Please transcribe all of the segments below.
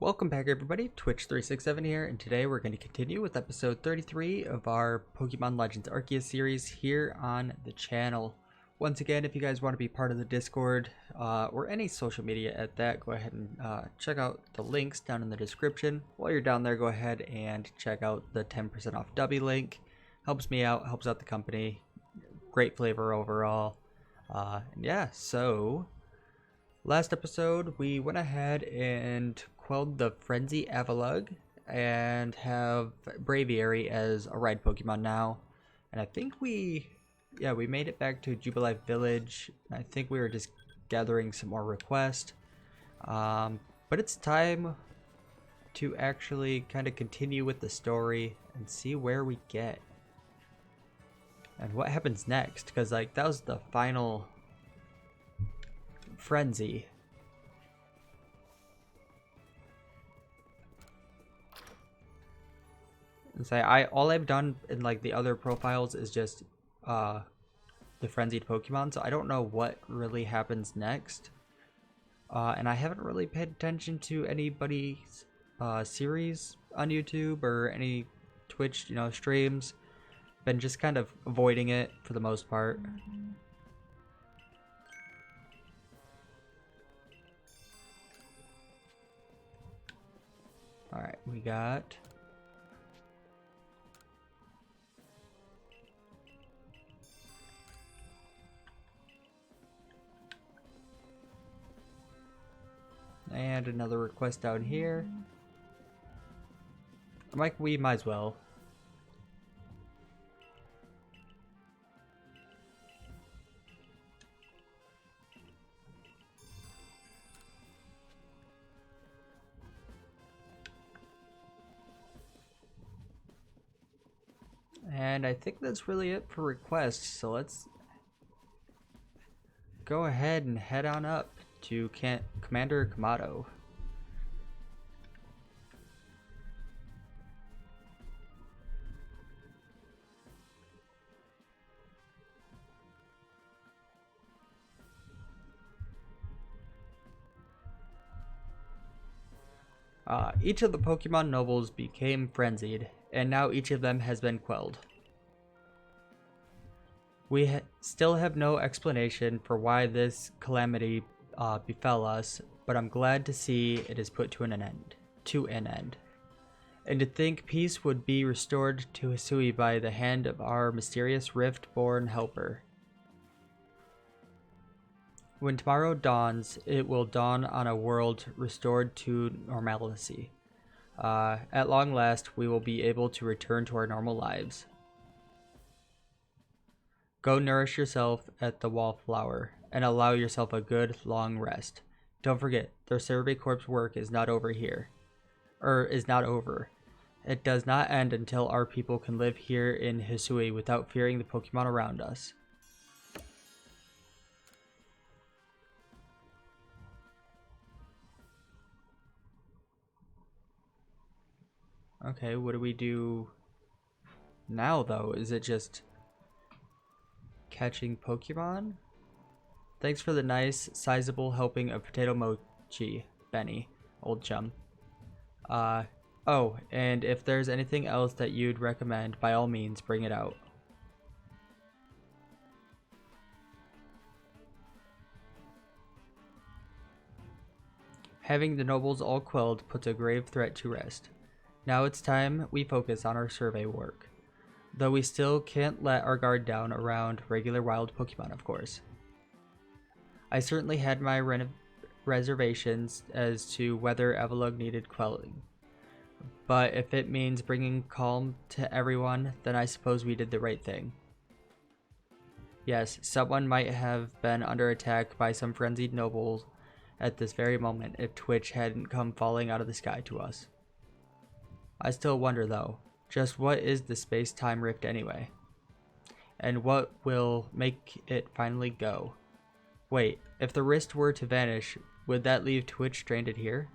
Welcome back everybody, Twitch367 here, and today we're going to continue with episode 33 of our Pokemon Legends Arceus series here on the channel. Once again, if you guys want to be part of the Discord or any social media at that, go ahead and check out the links down in the description. While you're down there, go ahead and check out the 10% off W link. Helps me out, helps out the company. Great flavor overall. And yeah, so last episode we went ahead and quelled the Frenzy Avalugg and have Braviary as a ride Pokemon now. And I think we made it back to Jubilife Village. I think we were just gathering some more requests. But it's time to actually kind of continue with the story and see where we get. And what happens next, because like that was the final frenzy. And say all I've done in like the other profiles is just the frenzied Pokemon, so I don't know what really happens next. And I haven't really paid attention to anybody's series on YouTube or any Twitch, streams. Been just kind of avoiding it for the most part. Alright, we got and another request down here. We might as well. And I think that's really it for requests, so let's go ahead and head on up to Commander Kamado. Each of the Pokemon nobles became frenzied, and now each of them has been quelled. We still have no explanation for why this calamity befell us, but I'm glad to see it is put to an end. And to think peace would be restored to Hisui by the hand of our mysterious Rift-born helper. When tomorrow dawns, it will dawn on a world restored to normalcy. At long last, we will be able to return to our normal lives. Go nourish yourself at the wallflower, and allow yourself a good, long rest. Don't forget, the Survey Corps work is not over here. Is not over. It does not end until our people can live here in Hisui without fearing the Pokemon around us. Okay, what do we do now, though? Is it just catching Pokemon? Thanks for the nice, sizable helping of potato mochi, Benny, old chum. Oh, and if there's anything else that you'd recommend, by all means, bring it out. Having the nobles all quelled puts a grave threat to rest. Now it's time we focus on our survey work. Though we still can't let our guard down around regular wild Pokemon, of course. I certainly had my reservations as to whether Avalugg needed quelling. But if it means bringing calm to everyone, then I suppose we did the right thing. Yes, someone might have been under attack by some frenzied nobles at this very moment if Twitch hadn't come falling out of the sky to us. I still wonder though, just what is the space-time rift anyway? And what will make it finally go? Wait, if the rift were to vanish, would that leave Twitch stranded here?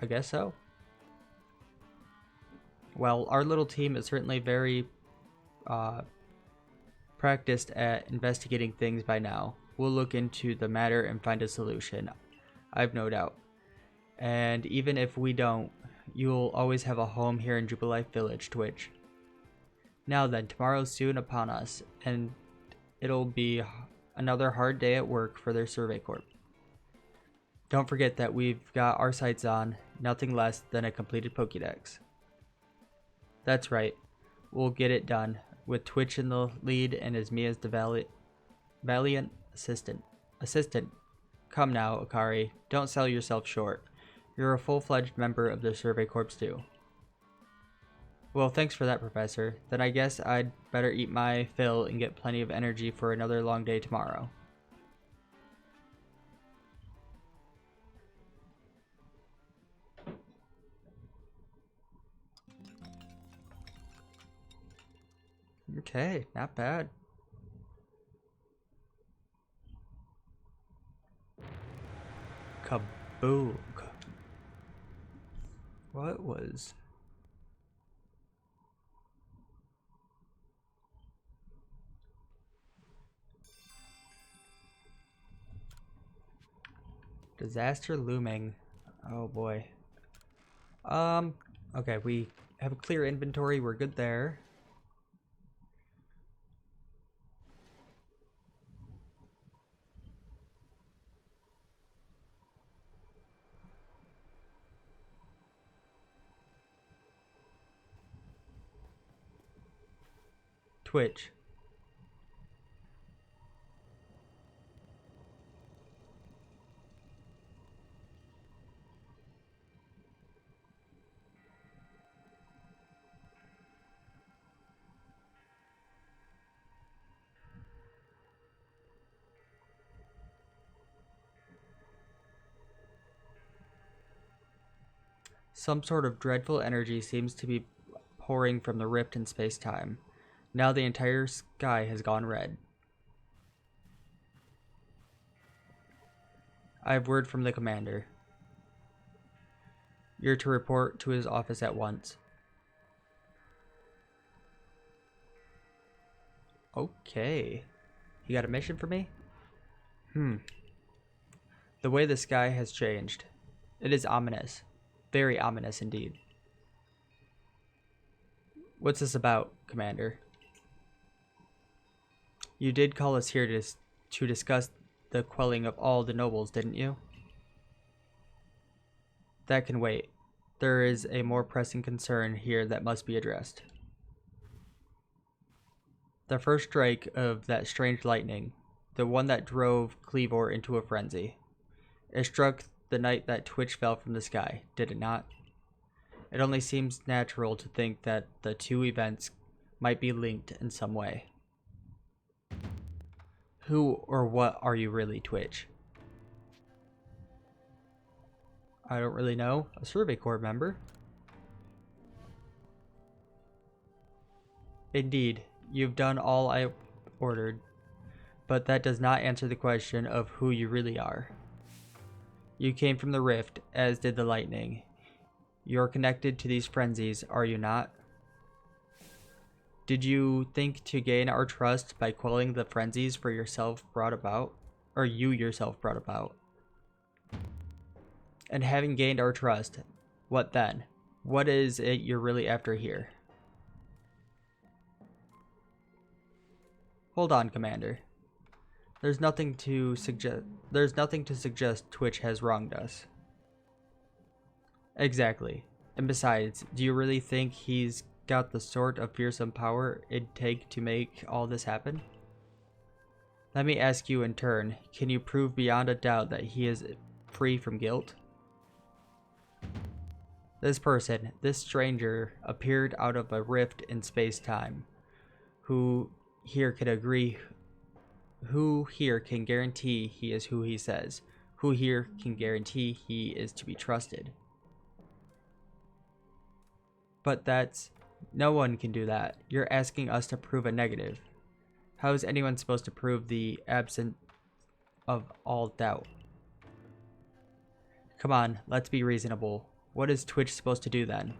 I guess so. Well, our little team is certainly very practiced at investigating things by now. We'll look into the matter and find a solution, I've no doubt. And even if we don't, you'll always have a home here in Jubilife Village, Twitch. Now then, tomorrow's soon upon us, and it'll be another hard day at work for their Survey Corp. Don't forget that we've got our sights on nothing less than a completed Pokédex. That's right, we'll get it done, with Twitch in the lead and as me as the valiant assistant. Come now, Akari, don't sell yourself short. You're a full-fledged member of the Survey Corps too. Well, thanks for that, Professor. Then I guess I'd better eat my fill and get plenty of energy for another long day tomorrow. Okay, not bad. Kaboog. What was... Disaster looming. Oh boy. Okay, we have a clear inventory. We're good there. Twitch. Some sort of dreadful energy seems to be pouring from the rift in space-time. Now the entire sky has gone red. I have word from the commander. You're to report to his office at once. Okay. You got a mission for me? The way the sky has changed. It is ominous. Very ominous indeed. What's this about, Commander? You did call us here to discuss the quelling of all the nobles, didn't you? That can wait. There is a more pressing concern here that must be addressed. The first strike of that strange lightning, the one that drove Cleavor into a frenzy. It struck the night that Twitch fell from the sky, did it not? It only seems natural to think that the two events might be linked in some way. Who or what are you really, Twitch? I don't really know. A Survey Corps member. Indeed, you've done all I ordered, but that does not answer the question of who you really are. You came from the rift, as did the lightning. You're connected to these frenzies, are you not? Did you think to gain our trust by quelling the frenzies for yourself brought about? Or you yourself brought about? And having gained our trust, what then? What is it you're really after here? Hold on, Commander. There's nothing to suggest Twitch has wronged us. Exactly. And besides, do you really think he's got the sort of fearsome power it'd take to make all this happen? Let me ask you in turn, can you prove beyond a doubt that he is free from guilt? This person, this stranger, appeared out of a rift in space-time. Who here can guarantee he is who he says? Who here can guarantee he is to be trusted? But no one can do that. You're asking us to prove a negative. How is anyone supposed to prove the absence of all doubt? Come on, let's be reasonable. What is Twitch supposed to do then?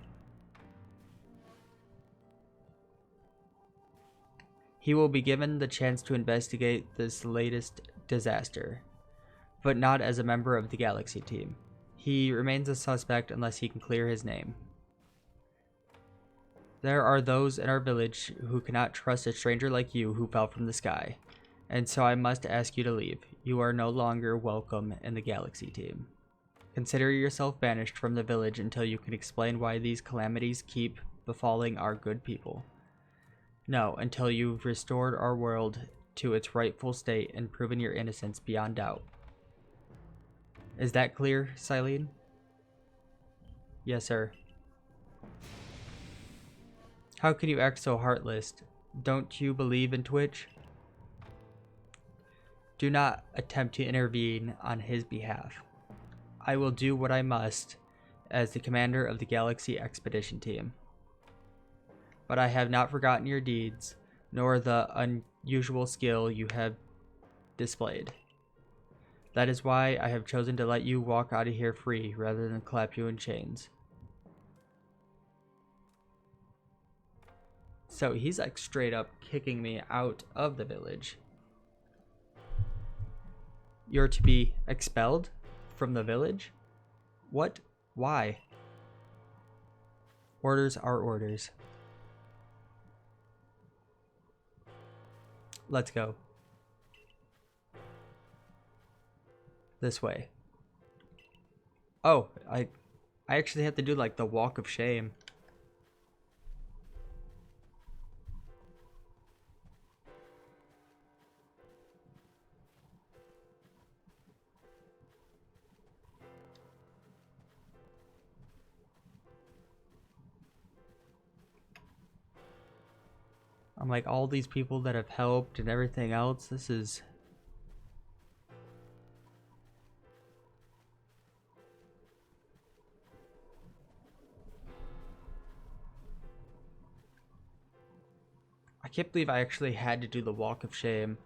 He will be given the chance to investigate this latest disaster, but not as a member of the Galaxy team. He remains a suspect unless he can clear his name. There are those in our village who cannot trust a stranger like you who fell from the sky, and so I must ask you to leave. You are no longer welcome in the Galaxy team. Consider yourself banished from the village until you can explain why these calamities keep befalling our good people. No, until you've restored our world to its rightful state and proven your innocence beyond doubt. Is that clear, Silene? Yes, sir. How can you act so heartless? Don't you believe in Twitch? Do not attempt to intervene on his behalf. I will do what I must as the commander of the Galaxy Expedition Team. But I have not forgotten your deeds, nor the unusual skill you have displayed. That is why I have chosen to let you walk out of here free rather than clap you in chains. So he's like straight up kicking me out of the village. You're to be expelled from the village? What? Why? Orders are orders. Let's go. This way. Oh, I actually have to do like the walk of shame. I'm like, all these people that have helped and everything else, this is... I can't believe I actually had to do the walk of shame.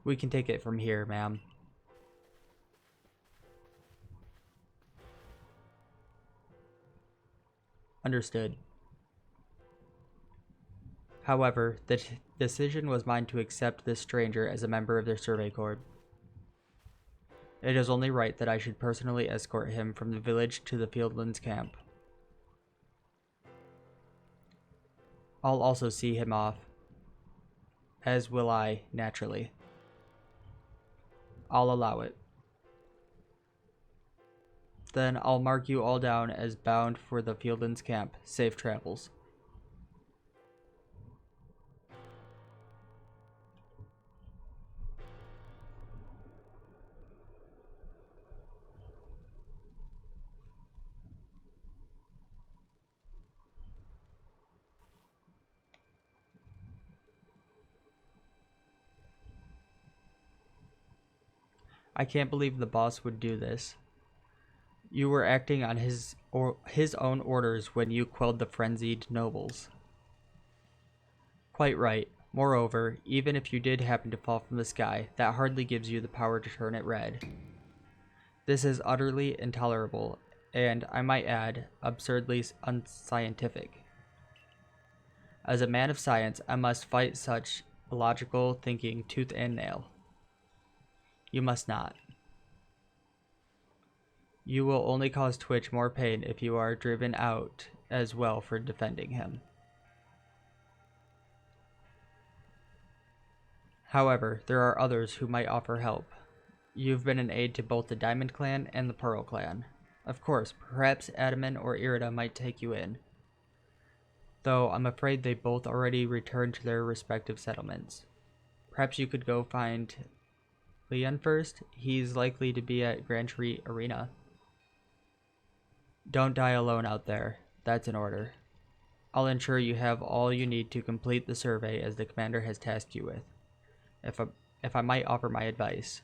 We can take it from here, ma'am. Understood. However, the decision was mine to accept this stranger as a member of their survey corps. It is only right that I should personally escort him from the village to the Fieldlands camp. I'll also see him off. As will I, naturally. I'll allow it. Then I'll mark you all down as bound for the Fieldlands camp. Safe travels. I can't believe the boss would do this. You were acting on his own orders when you quelled the frenzied nobles. Quite right. Moreover, even if you did happen to fall from the sky, that hardly gives you the power to turn it red. This is utterly intolerable, and, I might add, absurdly unscientific. As a man of science, I must fight such illogical thinking tooth and nail. You must not. You will only cause Twitch more pain if you are driven out as well for defending him. However, there are others who might offer help. You've been an aid to both the Diamond Clan and the Pearl Clan. Of course, perhaps Adaman or Irida might take you in. Though I'm afraid they both already returned to their respective settlements. Perhaps you could go find Leon first. He's likely to be at Grand Tree Arena. Don't die alone out there. That's an order. I'll ensure you have all you need to complete the survey as the commander has tasked you with. If I might offer my advice.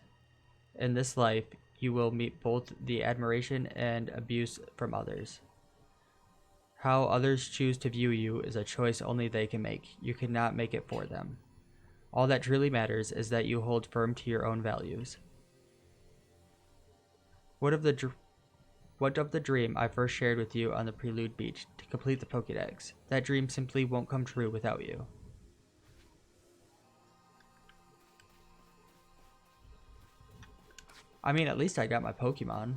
In this life, you will meet both the admiration and abuse from others. How others choose to view you is a choice only they can make. You cannot make it for them. All that truly matters is that you hold firm to your own values. What of the dream I first shared with you on the Prelude Beach to complete the Pokédex? That dream simply won't come true without you. I mean, at least I got my Pokemon.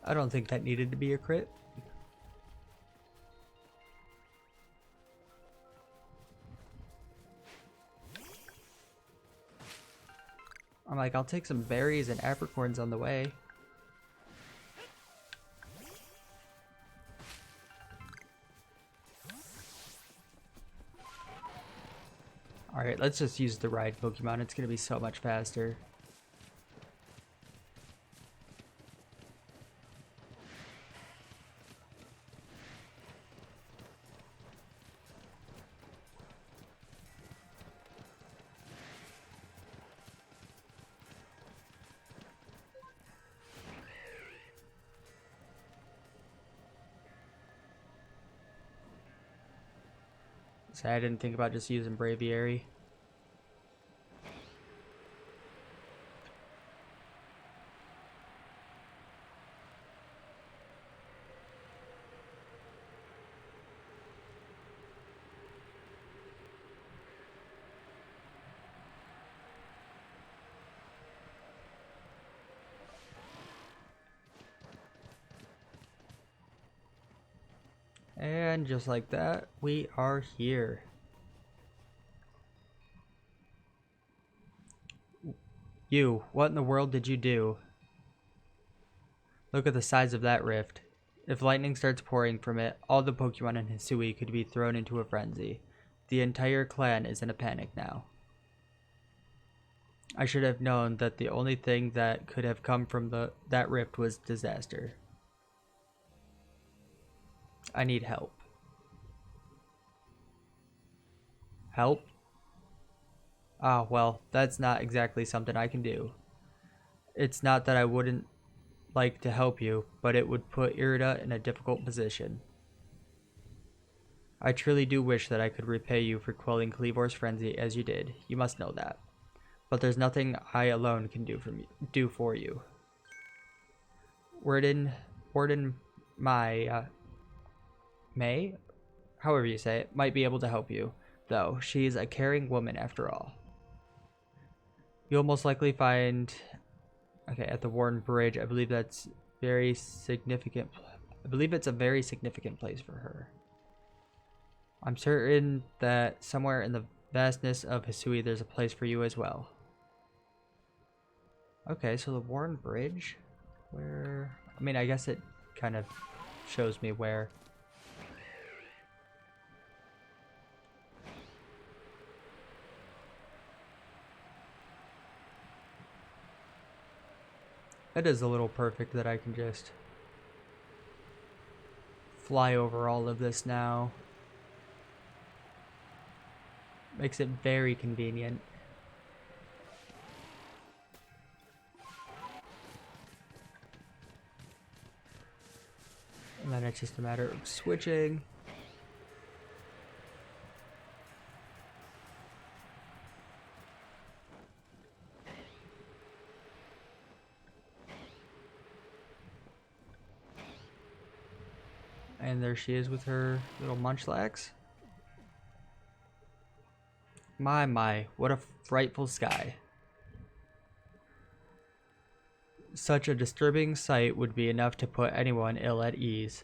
I don't think that needed to be a crit. I'm like, I'll take some berries and apricorns on the way. Alright, let's just use the ride Pokemon. It's going to be so much faster. So I didn't think about just using Braviary. And just like that, we are here. You, what in the world did you do? Look at the size of that rift. If lightning starts pouring from it, all the Pokemon in Hisui could be thrown into a frenzy. The entire clan is in a panic now. I should have known that the only thing that could have come from that rift was disaster. I need help. Help? Ah, well, that's not exactly something I can do. It's not that I wouldn't like to help you, but it would put Irida in a difficult position. I truly do wish that I could repay you for quelling Kleavor's frenzy as you did. You must know that. But there's nothing I alone can do for you. Warden May, however you say it, might be able to help you, though. She's a caring woman after all. You'll most likely find, okay, at the Warren Bridge. I believe that's very significant. I believe it's a very significant place for her. I'm certain that somewhere in the vastness of Hisui, there's a place for you as well. Okay, so the Warren Bridge, where? I mean, I guess it kind of shows me where. It is a little perfect that I can just fly over all of this now. Makes it very convenient. And then it's just a matter of switching. And there she is with her little Munchlax. My, what a frightful sky. Such a disturbing sight would be enough to put anyone ill at ease.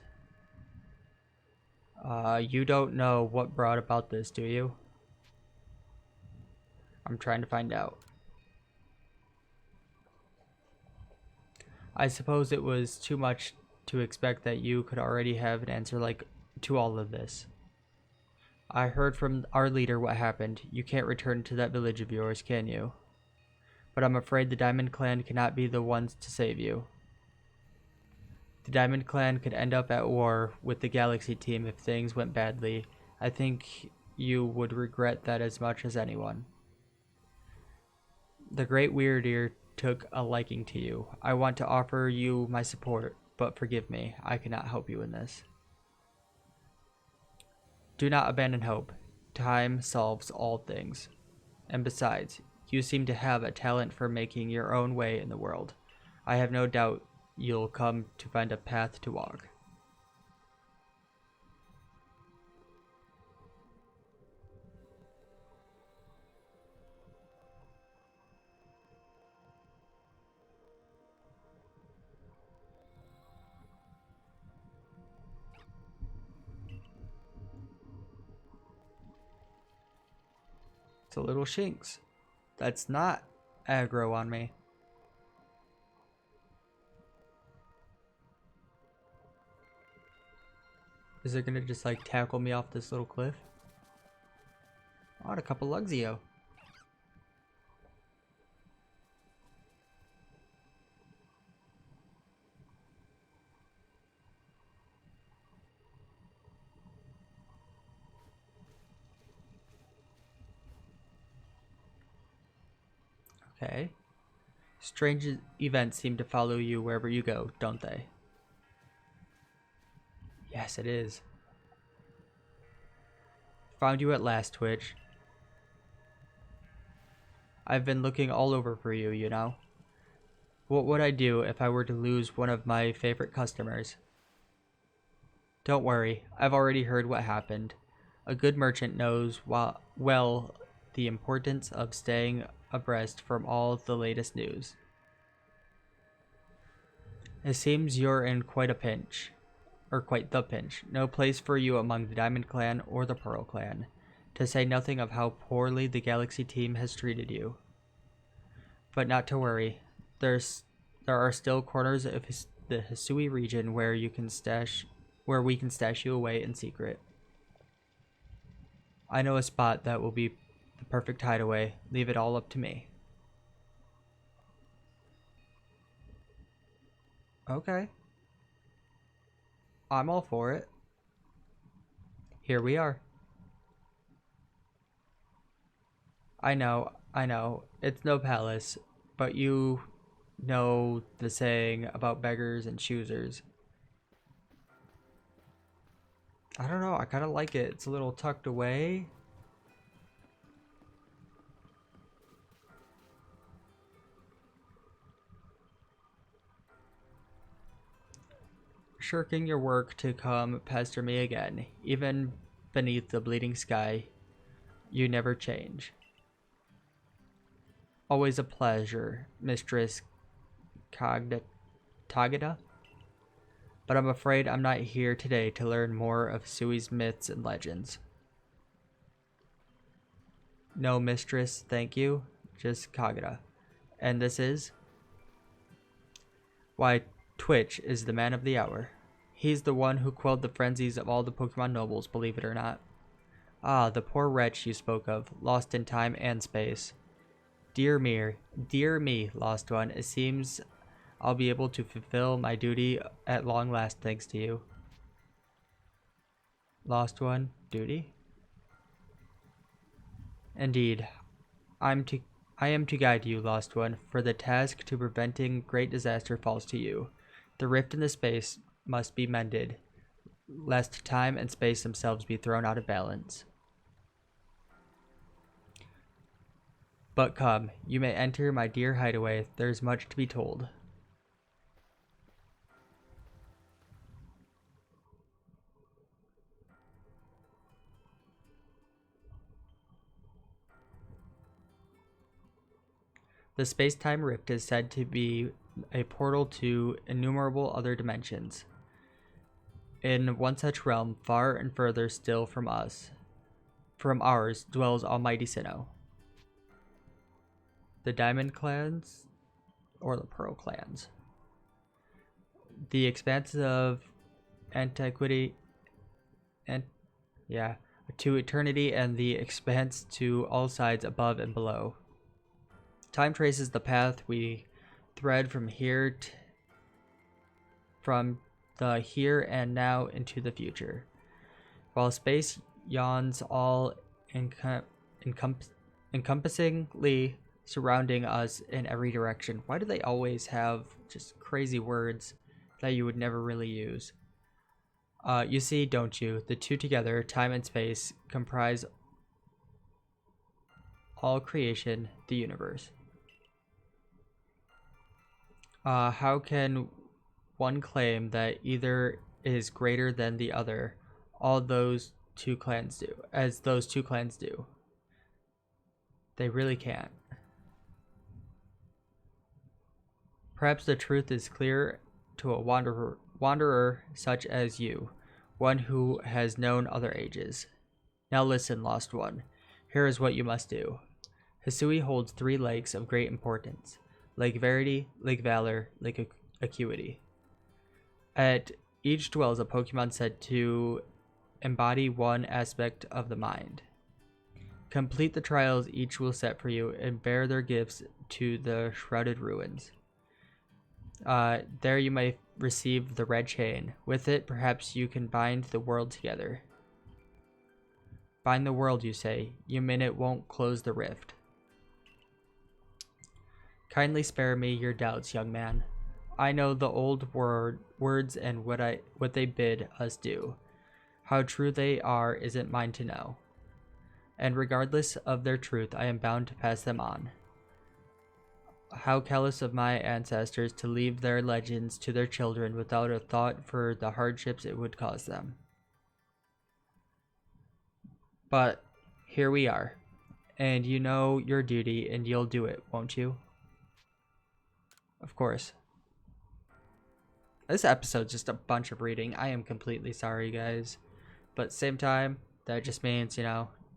You don't know what brought about this, do you? I'm trying to find out. I suppose it was too much to expect that you could already have an answer like to all of this. I heard from our leader what happened. You can't return to that village of yours, can you? But I'm afraid the Diamond Clan cannot be the ones to save you. The Diamond Clan could end up at war with the Galaxy team if things went badly. I think you would regret that as much as anyone. The Great Weird Ear took a liking to you. I want to offer you my support, but forgive me, I cannot help you in this. Do not abandon hope. Time solves all things. And besides, you seem to have a talent for making your own way in the world. I have no doubt you'll come to find a path to walk. It's a little Shinx. That's not aggro on me. Is it gonna just like tackle me off this little cliff? Oh, and a couple Luxio. Okay. Strange events seem to follow you wherever you go, don't they? Yes, it is. Found you at last, Twitch. I've been looking all over for you, you know. What would I do if I were to lose one of my favorite customers? Don't worry, I've already heard what happened. A good merchant knows well the importance of staying abreast from all the latest news. It seems you're in quite a pinch. Or quite the pinch. No place for you among the Diamond Clan or the Pearl Clan. To say nothing of how poorly the Galaxy team has treated you. But not to worry. There are still corners of the Hisui region where we can stash you away in secret. I know a spot that will be the perfect hideaway. Leave it all up to me. Okay. I'm all for it. Here we are. I know. It's no palace, but you know the saying about beggars and choosers. I don't know, I kind of like it. It's a little tucked away. Shirking your work to come pester me again, even beneath the bleeding sky, you never change. Always a pleasure, Mistress Tagada. But I'm afraid I'm not here today to learn more of Sui's myths and legends. No, mistress, thank you. Just Kagura. And this is? Why, Twitch is the man of the hour. He's the one who quelled the frenzies of all the Pokemon nobles, believe it or not. Ah, the poor wretch you spoke of, lost in time and space. Dear me, Lost One, it seems I'll be able to fulfill my duty at long last thanks to you. Lost One, duty? Indeed, I am to guide you, Lost One, for the task to preventing great disaster falls to you. The rift in the space must be mended, lest time and space themselves be thrown out of balance. But come, you may enter my dear hideaway, there's much to be told. The space-time rift is said to be a portal to innumerable other dimensions. In one such realm, far and further still from ours, dwells Almighty Sinnoh. The Diamond Clans, or the Pearl Clans. The expanse of antiquity, to eternity, and the expanse to all sides above and below. Time traces the path we thread from the here and now into the future, while space yawns all encompassingly surrounding us in every direction. Why do they always have just crazy words that you would never really use? You see, don't you? The two together, time and space, comprise all creation, the universe. How can one claim that either is greater than the other, as those two clans do? They really can't. Perhaps the truth is clear to a wanderer such as you, one who has known other ages. Now listen, Lost One. Here is what you must do. Hisui holds 3 lakes of great importance: Lake Verity, Lake Valor, Lake Acuity. At each dwells a Pokemon said to embody one aspect of the mind. Complete the trials each will set for you and bear their gifts to the Shrouded Ruins. There you may receive the red chain. With it, perhaps you can bind the world together. Bind the world, you say. You mean it won't close the rift. Kindly spare me your doubts, young man. I know the old words and what they bid us do. How true they are isn't mine to know. And regardless of their truth, I am bound to pass them on. How callous of my ancestors to leave their legends to their children without a thought for the hardships it would cause them. But here we are, and you know your duty and you'll do it, won't you? Of course. This episode's just a bunch of reading. I am completely sorry, guys. But same time, that just means,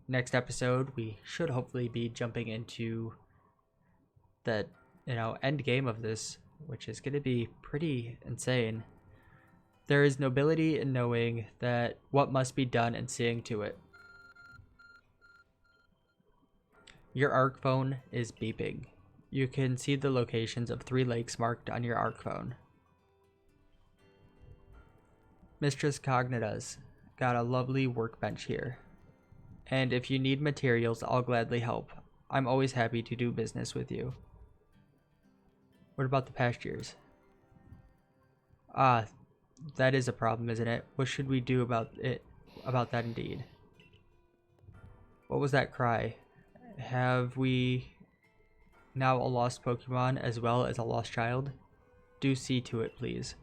next episode we should hopefully be jumping into the, end game of this, which is going to be pretty insane. There is nobility in knowing that what must be done and seeing to it. Your ARC phone is beeping. You can see the locations of 3 lakes marked on your ARC phone. Mistress Cognita's got a lovely workbench here. And if you need materials, I'll gladly help. I'm always happy to do business with you. What about the pastures? Ah, that is a problem, isn't it? What should we do about that indeed? What was that cry? Have we now a lost Pokemon as well as a lost child? Do see to it, please.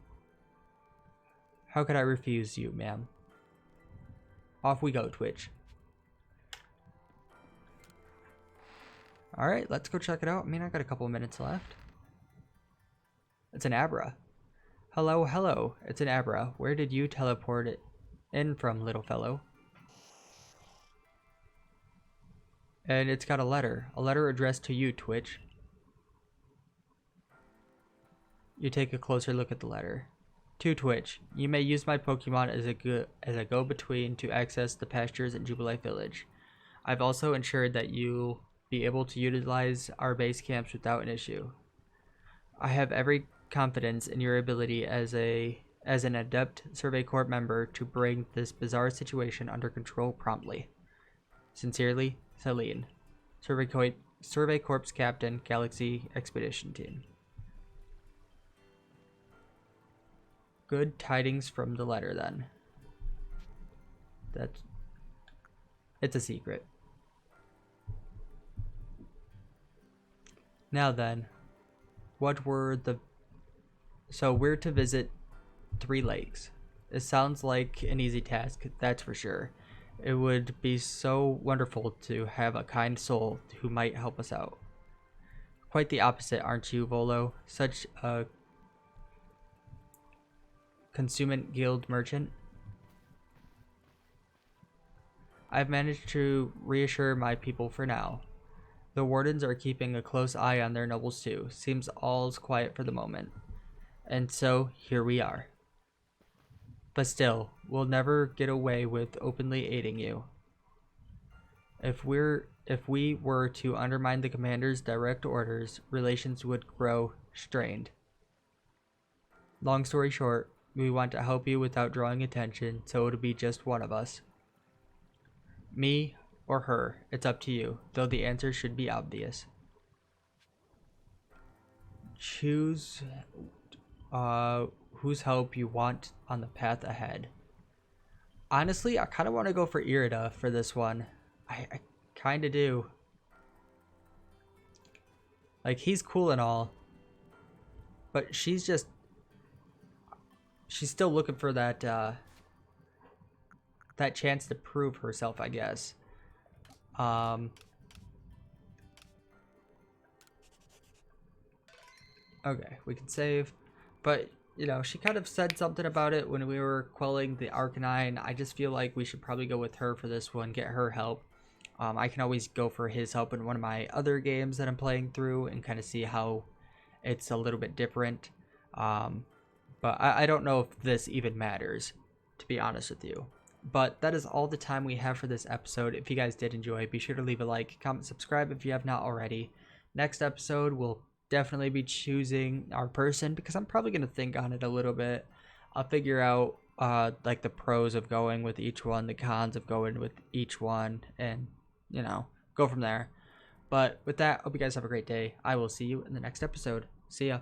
How could I refuse you, ma'am? Off we go, Twitch. Alright, let's go check it out. I got a couple of minutes left. It's an Abra. Hello, hello. It's an Abra. Where did you teleport it in from, little fellow? And it's got a letter. A letter addressed to you, Twitch. You take a closer look at the letter. To Twitch, you may use my Pokemon as a go-between to access the pastures in Jubilife Village. I've also ensured that you'll be able to utilize our base camps without an issue. I have every confidence in your ability as an adept Survey Corps member to bring this bizarre situation under control promptly. Sincerely, Celine, Survey Corps Captain, Galaxy Expedition Team. Good tidings from the letter, then. It's a secret. Now then, so we're to visit 3 lakes. It sounds like an easy task, that's for sure. It would be so wonderful to have a kind soul who might help us out. Quite the opposite, aren't you, Volo? Such a consummate guild merchant. I've managed to reassure my people for now. The wardens are keeping a close eye on their nobles too. Seems all's quiet for the moment. And so, here we are. But still, we'll never get away with openly aiding you. If we were to undermine the commander's direct orders, relations would grow strained. Long story short, we want to help you without drawing attention, so it'll be just one of us. Me or her, it's up to you, though the answer should be obvious. Choose whose help you want on the path ahead. Honestly, I kind of want to go for Irida for this one. I kind of do. Like, he's cool and all, but she's still looking for that that chance to prove herself, I guess. Okay, we can save, but she kind of said something about it when we were quelling the Arcanine. I just feel like we should probably go with her for this one, get her help. I can always go for his help in one of my other games that I'm playing through and kind of see how it's a little bit different. But I don't know if this even matters, to be honest with you. But that is all the time we have for this episode. If you guys did enjoy, be sure to leave a like, comment, subscribe if you have not already. Next episode, we'll definitely be choosing our person because I'm probably going to think on it a little bit. I'll figure out like the pros of going with each one, the cons of going with each one, and go from there. But with that, hope you guys have a great day. I will see you in the next episode. See ya.